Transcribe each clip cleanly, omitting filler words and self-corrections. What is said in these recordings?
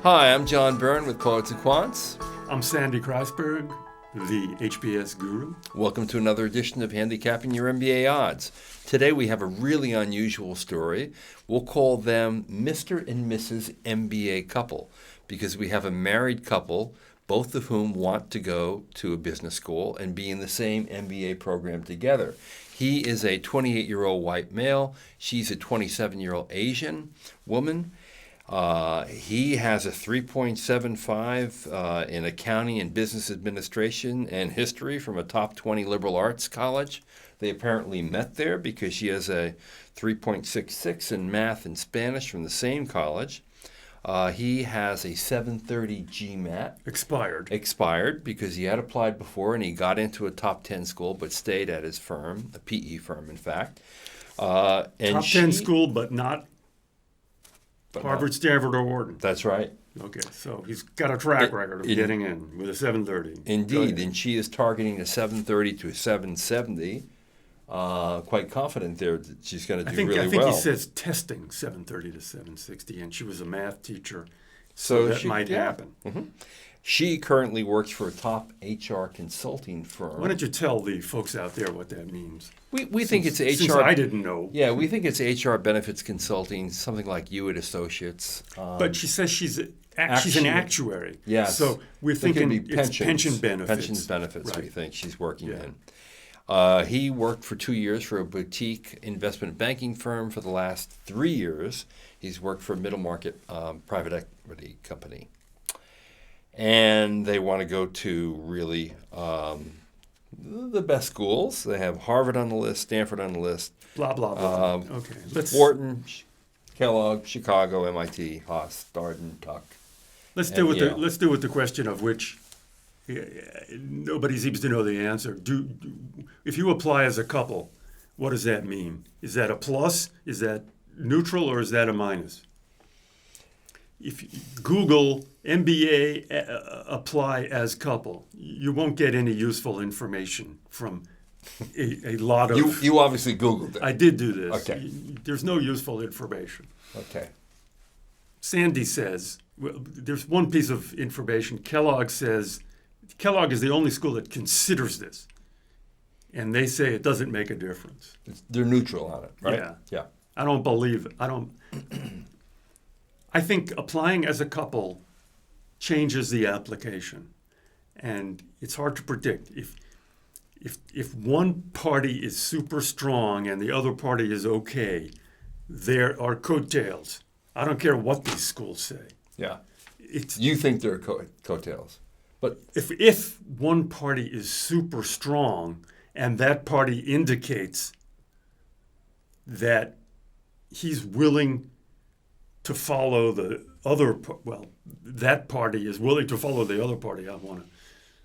Hi, I'm John Byrne with Poets and Quants. I'm Sandy Kreisberg, the HBSGuru. Welcome to another edition of Handicapping Your MBA Odds. Today we have a really unusual story. We'll call them Mr. and Mrs. MBA couple because we have a married couple, both of whom want to go to a business school and be in the same MBA program together. He is a 28-year-old white male. She's a 27-year-old Asian woman. He has a 3.75 in accounting and business administration and history from a top 20 liberal arts college. They apparently met there because she has a 3.66 in math and Spanish from the same college. He has a 730 GMAT. Expired because he had applied before and he got into a top 10 school but stayed at his firm, a PE firm in fact. Top 10 school but not Harvard, Stanford, or Wharton. That's right. Okay, so he's got a track record of getting in with a 730. Indeed, and she is targeting a 730 to a 770. Quite confident there that she's going to do really well. I think he says testing 730 to 760, and she was a math teacher, so that might happen. Mm-hmm. She currently works for a top HR consulting firm. Why don't you tell the folks out there what that means? We think it's HR. Since I didn't know. Yeah, we think it's HR benefits consulting, something like you at Associates. But she says she's an actuary. Yes. So we're thinking it's pension benefits. Pension benefits, right. We think she's working in. He worked for 2 years for a boutique investment banking firm. For the last 3 years, he's worked for a middle market private equity company. And they want to go to really the best schools. They have Harvard on the list, Stanford on the list. Blah, blah, blah. Okay. Wharton, Kellogg, Chicago, MIT, Haas, Darden, Tuck. Let's deal with the question of which nobody seems to know the answer. If you apply as a couple, what does that mean? Is that a plus? Is that neutral, or is that a minus? If you Google MBA apply as couple, you won't get any useful information from a lot of... You obviously Googled it. I did do this. Okay. There's no useful information. Okay. Sandy says, well, there's one piece of information. Kellogg says, Kellogg is the only school that considers this. And they say it doesn't make a difference. They're neutral on it, right? Yeah. I don't believe it. I think applying as a couple changes the application, and it's hard to predict. If one party is super strong and the other party is okay, there are coattails. I don't care what these schools say. Yeah. You think they're coattails, but if one party is super strong and that party indicates that he's willing to follow the other, that party is willing to follow the other party.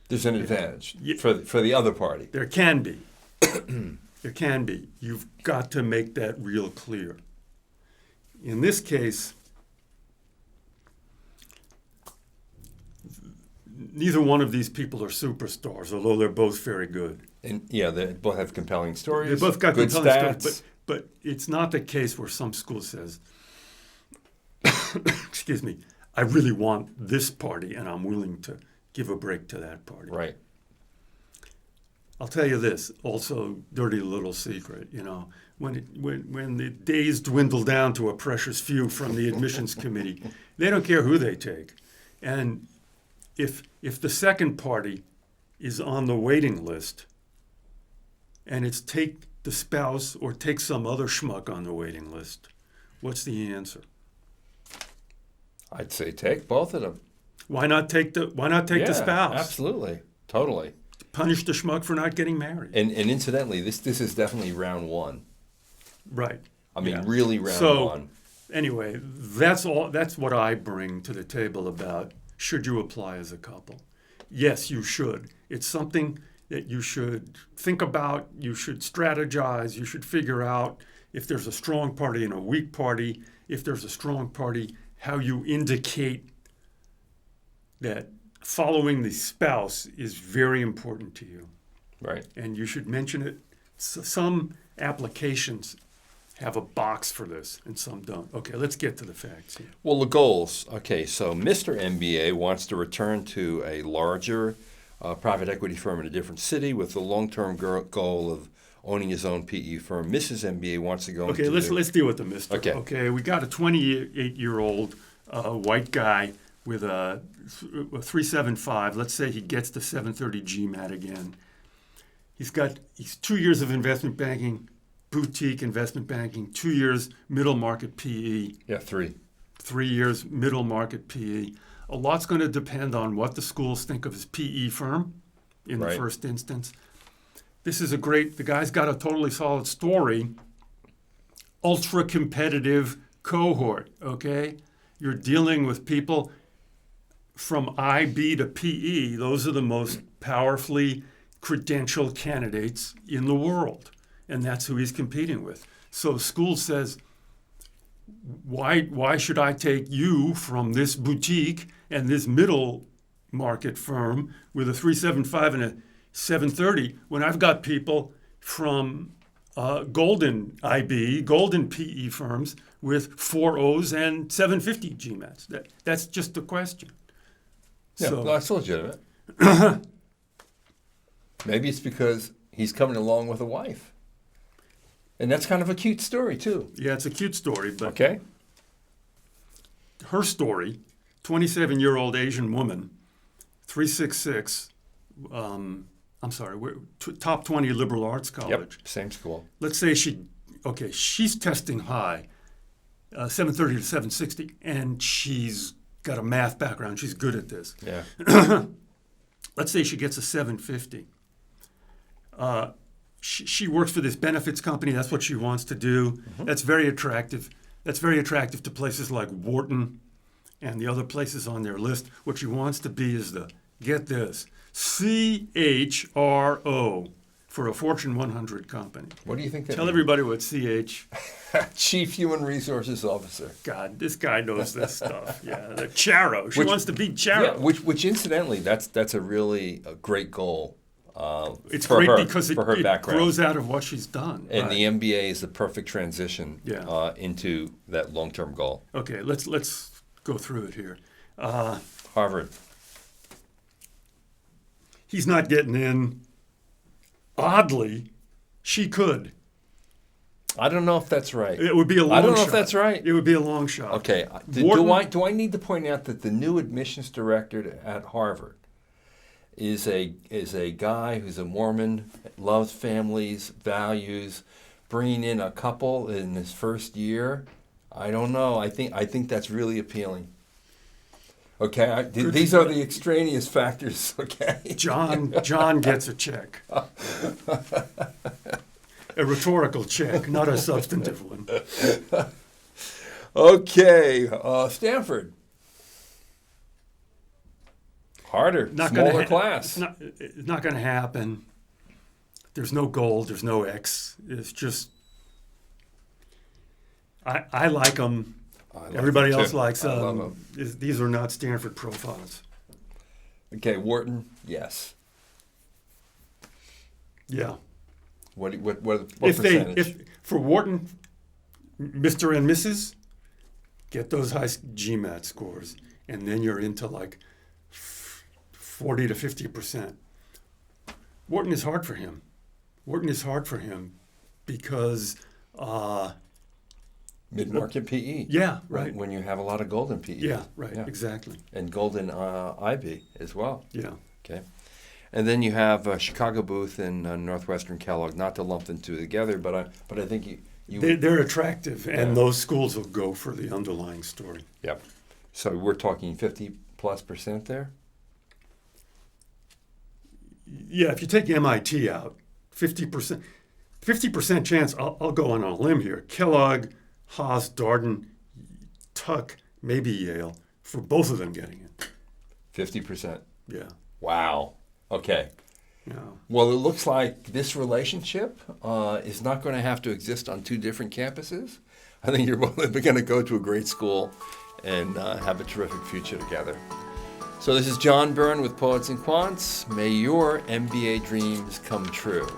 There's an advantage for the other party. There can be. There can be. You've got to make that real clear. In this case, neither one of these people are superstars, although they're both very good. And they both have compelling stories. They both got good compelling stats. stories, but it's not the case where some school says, excuse me, I really want this party and I'm willing to give a break to that party. Right. I'll tell you this, also dirty little secret, when the days dwindle down to a precious few from the admissions committee, they don't care who they take. And if the second party is on the waiting list and it's take the spouse or take some other schmuck on the waiting list, what's the answer? I'd say take both of them. Why not take the spouse? Absolutely. Totally. Punish the schmuck for not getting married. And incidentally, this is definitely round one. Right. I mean, really round one. Anyway, that's what I bring to the table about should you apply as a couple. Yes, you should. It's something that you should think about, you should strategize, you should figure out if there's a strong party and a weak party, if there's a strong party, how you indicate that following the spouse is very important to you. Right. And you should mention it. Some applications have a box for this, and some don't. Okay, let's get to the facts here. Well, the goals. Okay, so Mr. MBA wants to return to a larger private equity firm in a different city with the long-term goal of owning his own PE firm. Mrs. MBA wants to go Okay, into let's deal with the Mr. Okay. Okay, we got a 28-year-old white guy with a 375. Let's say he gets the 730 GMAT again. He's 2 years of investment banking, boutique investment banking, 2 years middle market PE. Yeah, 3. 3 years middle market PE. A lot's going to depend on what the schools think of his PE firm in the first instance. This is the guy's got a totally solid story. Ultra competitive cohort, okay? You're dealing with people from IB to PE. Those are the most powerfully credentialed candidates in the world. And that's who he's competing with. So school says, why should I take you from this boutique and this middle market firm with a 375 and a 730 when I've got people from golden IB, golden PE firms with 4.0s and 750 GMATs? That's just the question. Yeah, So, well, that's legitimate. Maybe it's because he's coming along with a wife. And that's kind of a cute story, too. yeah, it's a cute story, but Okay? her story, 27-year-old Asian woman, 366, top 20 liberal arts college. Yep, same school. Let's say she's testing high, 730 to 760, and she's got a math background. She's good at this. Yeah. Let's say she gets a 750. She works for this benefits company. That's what she wants to do. Mm-hmm. That's very attractive. That's very attractive to places like Wharton and the other places on their list. What she wants to be is get this, CHRO for a Fortune 100 company. What do you think that Tell means? everybody what CH. Chief Human Resources Officer. God, this guy knows this stuff. Yeah, the Charo. She wants to be Charo. Yeah, which incidentally, that's a really great goal. It's for great her, because it background. grows out of what she's done. And right. the MBA is the perfect transition into that long-term goal. Okay, let's go through it here. Harvard. He's not getting in. Oddly, she could. I don't know if that's right. It would be a long shot. I don't know if that's right. It would be a long shot. Okay. Wharton, Do I need to point out that the new admissions director at Harvard is a guy who's a Mormon, loves families, values, bringing in a couple in his first year? I don't know. I think that's really appealing. Okay, these are the extraneous factors. Okay, John gets a check, a rhetorical check, not a substantive one. Okay, Stanford. Harder, smaller class. It's not going to happen. There's no gold. There's no X. It's just I like them. Everybody else likes them. These are not Stanford profiles. Okay, Wharton, yes. Yeah. What percentage? If for Wharton, Mr. and Mrs., get those high GMAT scores, and then you're into like 40 to 50%. Wharton is hard for him. Because mid-market PE. Yeah, right. When you have a lot of golden PE. Yeah, right, exactly. And golden IB as well. Yeah. Okay. And then you have Chicago Booth and Northwestern Kellogg, not to lump them two together, but I think they're attractive, and those schools will go for the underlying story. Yep. So we're talking 50+% there? Yeah, if you take MIT out, 50% chance, I'll go on a limb here, Kellogg, Haas, Darden, Tuck, maybe Yale, for both of them getting it. 50%? Yeah. Wow. Okay. Yeah. Well, it looks like this relationship is not going to have to exist on two different campuses. I think you're both going to go to a great school and have a terrific future together. So this is John Byrne with Poets and Quants. May your MBA dreams come true.